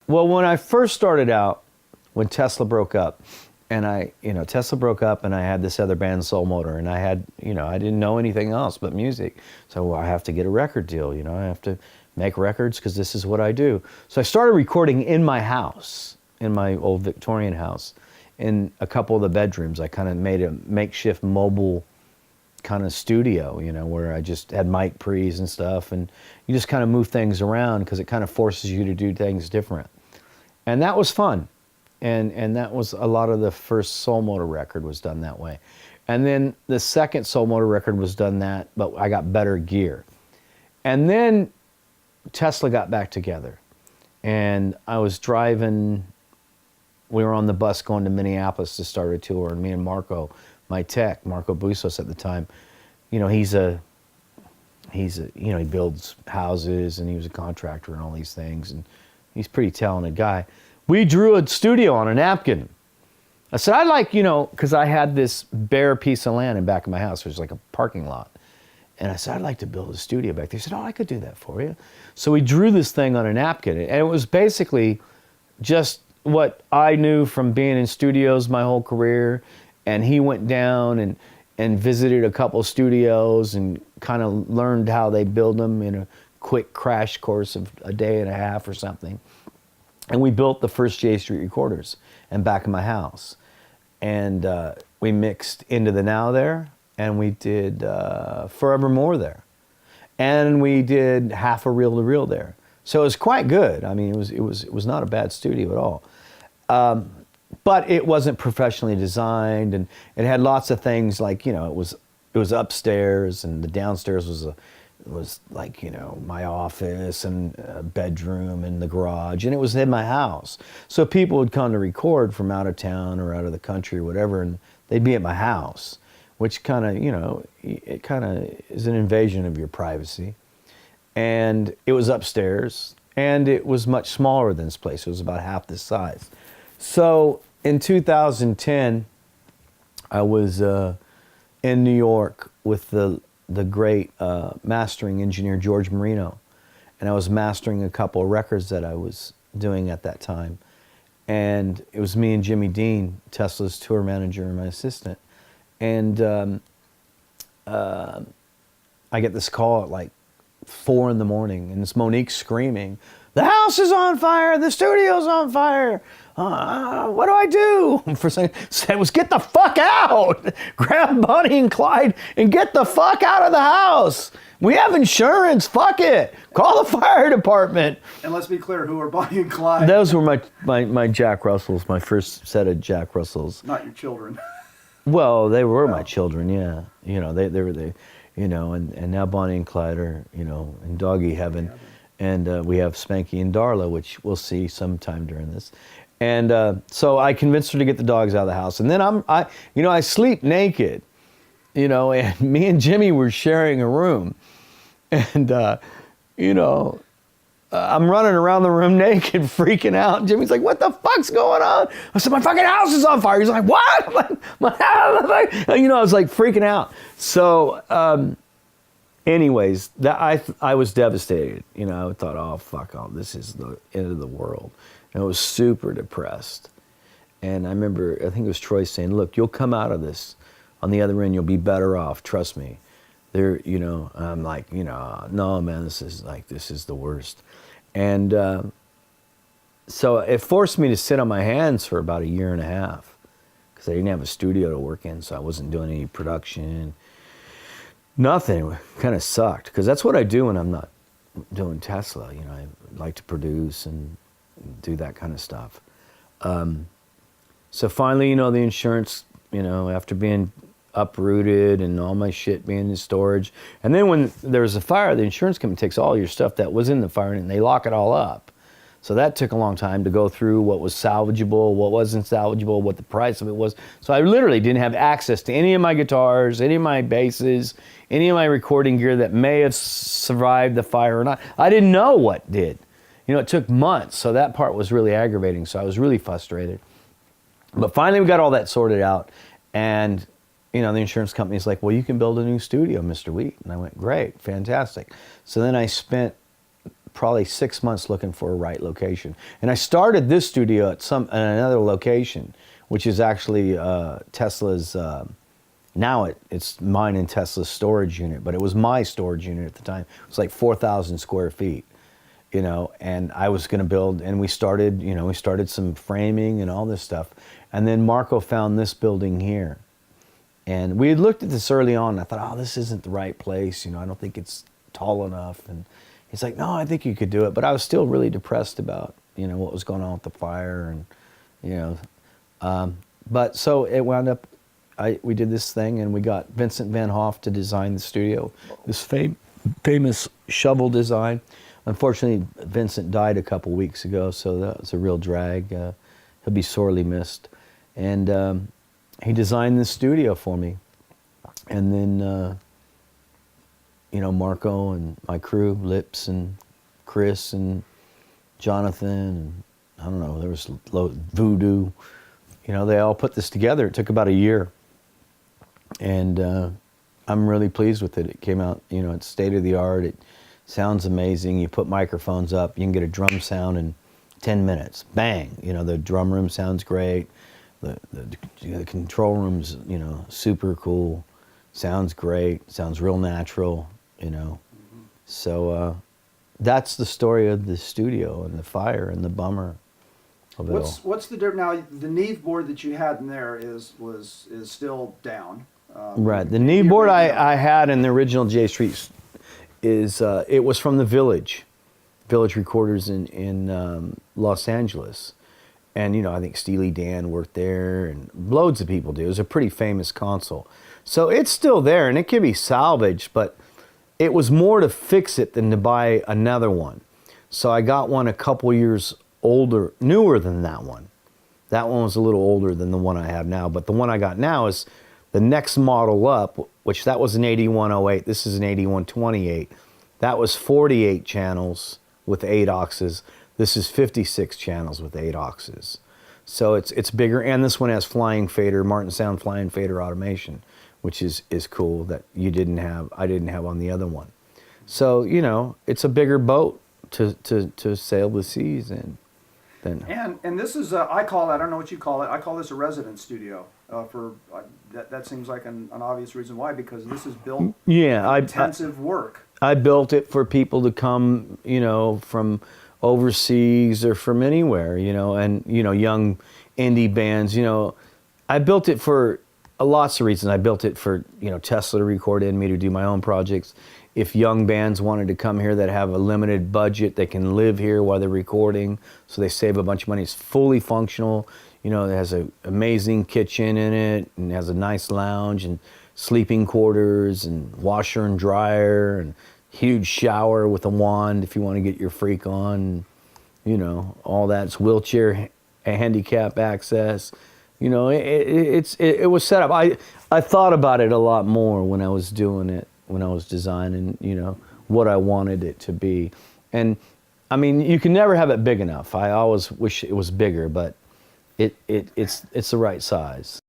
Well, when I first started out, when Tesla broke up, and Tesla broke up, and I had this other band, Soul Motor, and I didn't know anything else but music. So I have to get a record deal, I have to make records because this is what I do. So I started recording in my house, in my old Victorian house, in a couple of the bedrooms. I kind of made a makeshift mobile kind of studio, where I just had mic pre's and stuff, and you just kind of move things around because it kind of forces you to do things different. And that was fun. And that was a lot of the first Soul Motor record was done that way. And then the second Soul Motor record was done that, but I got better gear. And then Tesla got back together. And I was driving, we were on the bus going to Minneapolis to start a tour, and me and Marco, my tech, Marco Bustos at the time, he builds houses, and he was a contractor and all these things, and he's a pretty talented guy. We drew a studio on a napkin. I said, I'd like, because I had this bare piece of land in back of my house, which was like a parking lot. And I said, I'd like to build a studio back there. He said, oh, I could do that for you. So we drew this thing on a napkin. And it was basically just what I knew from being in studios my whole career. And he went down and visited a couple studios and kind of learned how they build them in a quick crash course of a day and a half or something. And we built the first J Street recorders and back in my house. And we mixed Into the Now there, and we did Forevermore there. And we did half a reel to reel there. So it was quite good. I mean, it was not a bad studio at all. But it wasn't professionally designed, and it had lots of things like, it was upstairs, and the downstairs was like, my office and a bedroom and the garage, and it was in my house. So people would come to record from out of town or out of the country or whatever, and they'd be at my house, which kind of, it kind of is an invasion of your privacy. And it was upstairs, and it was much smaller than this place. It was about half this size. So in 2010, I was in New York with the great mastering engineer George Marino, and I was mastering a couple of records that I was doing at that time. And it was me and Jimmy Dean, Tesla's tour manager and my assistant. And I get this call at like 4 in the morning, and it's Monique screaming, "The house is on fire, the studio's on fire. What do I do?" For saying, said was, "Get the fuck out! Grab Bonnie and Clyde and get the fuck out of the house. We have insurance. Fuck it. Call the fire department." And let's be clear, who are Bonnie and Clyde? Those were my Jack Russells, my first set of Jack Russells. Not your children. Well, they were my children, yeah. They were and now Bonnie and Clyde are, in doggy heaven. And we have Spanky and Darla, which we'll see sometime during this. And so I convinced her to get the dogs out of the house. And then I sleep naked, and me and Jimmy were sharing a room. And, I'm running around the room naked, freaking out. And Jimmy's like, "What the fuck's going on?" I said, "My fucking house is on fire." He's like, "What?" I was like freaking out. So, anyways, I was devastated. I thought, oh, fuck, this is the end of the world. And I was super depressed. And I remember, I think it was Troy saying, "Look, you'll come out of this. On the other end, you'll be better off. Trust me." I'm like, no, man, this is the worst. And so it forced me to sit on my hands for about 1.5 years because I didn't have a studio to work in, so I wasn't doing any production. Nothing. It kind of sucked because that's what I do when I'm not doing Tesla. I like to produce and do that kind of stuff. So finally, the insurance, after being uprooted and all my shit being in storage. And then when there's a fire, the insurance company takes all your stuff that was in the fire and they lock it all up. So that took a long time to go through what was salvageable, what wasn't salvageable, what the price of it was. So I literally didn't have access to any of my guitars, any of my basses, any of my recording gear that may have survived the fire or not. I didn't know what did. It took months, so that part was really aggravating. So I was really frustrated. But finally we got all that sorted out, and the insurance company's like, "Well, you can build a new studio, Mr. Wheat." And I went, "Great, fantastic." So then I spent probably 6 months looking for a right location. And I started this studio at another location, which is actually Tesla's. Now it's mine and Tesla's storage unit, but it was my storage unit at the time. It was like 4,000 square feet, you know. And I was going to build, and we started some framing and all this stuff. And then Marco found this building here, and we had looked at this early on. And I thought, oh, this isn't the right place. You know, I don't think it's tall enough. And he's like, no, I think you could do it. But I was still really depressed about, you know, what was going on with the fire, and you know. But so it wound up. We did this thing, and we got Vincent Van Hoff to design the studio, this famous shovel design. Unfortunately, Vincent died a couple weeks ago, so that was a real drag. He'll be sorely missed. And he designed this studio for me. And then, you know, Marco and my crew, Lips and Chris and Jonathan, and I don't know, there was Voodoo. You know, they all put this together. It took about a year. And I'm really pleased with it. It came out, you know, it's state of the art. It sounds amazing. You put microphones up, you can get a drum sound in 10 minutes. Bang! You know, the drum room sounds great. The control room's, you know, super cool. Sounds great. Sounds real natural, you know. Mm-hmm. So that's the story of the studio and the fire and the bummer. What's the difference now? The Neve board that you had in there is still down. Right. The Neve board I had in the original J Street is it was from the Village Recorders in Los Angeles, and you know, I think Steely Dan worked there, and loads of people do. It was a pretty famous console, so it's still there, and it can be salvaged, but it was more to fix it than to buy another one. So I got one a couple years newer than that one. That one was a little older than the one I have now, but the one I got now is the next model up, which that was an 8108. This is an 8128. That was 48 channels with 8 auxes. This is 56 channels with 8 auxes. So it's bigger, and this one has flying fader, Martin Sound flying fader automation, which is cool that I didn't have on the other one. So, you know, it's a bigger boat to sail the seas in. And this is I don't know what you call it. I call this a residence studio. That seems like an obvious reason why, because this is built intensive work. I built it for people to come, you know, from overseas or from anywhere, you know, and you know, young indie bands. You know, I built it for lots of reasons. I built it for, you know, Tesla to record in, me to do my own projects. If young bands wanted to come here that have a limited budget, they can live here while they're recording, so they save a bunch of money. It's fully functional. You know, it has an amazing kitchen in it, and it has a nice lounge and sleeping quarters and washer and dryer and huge shower with a wand if you want to get your freak on. You know, all that. It's wheelchair handicap access. You know, it was set up. I thought about it a lot more when I was doing it, when I was designing, you know, what I wanted it to be. And I mean, you can never have it big enough. I always wish it was bigger, but it's the right size.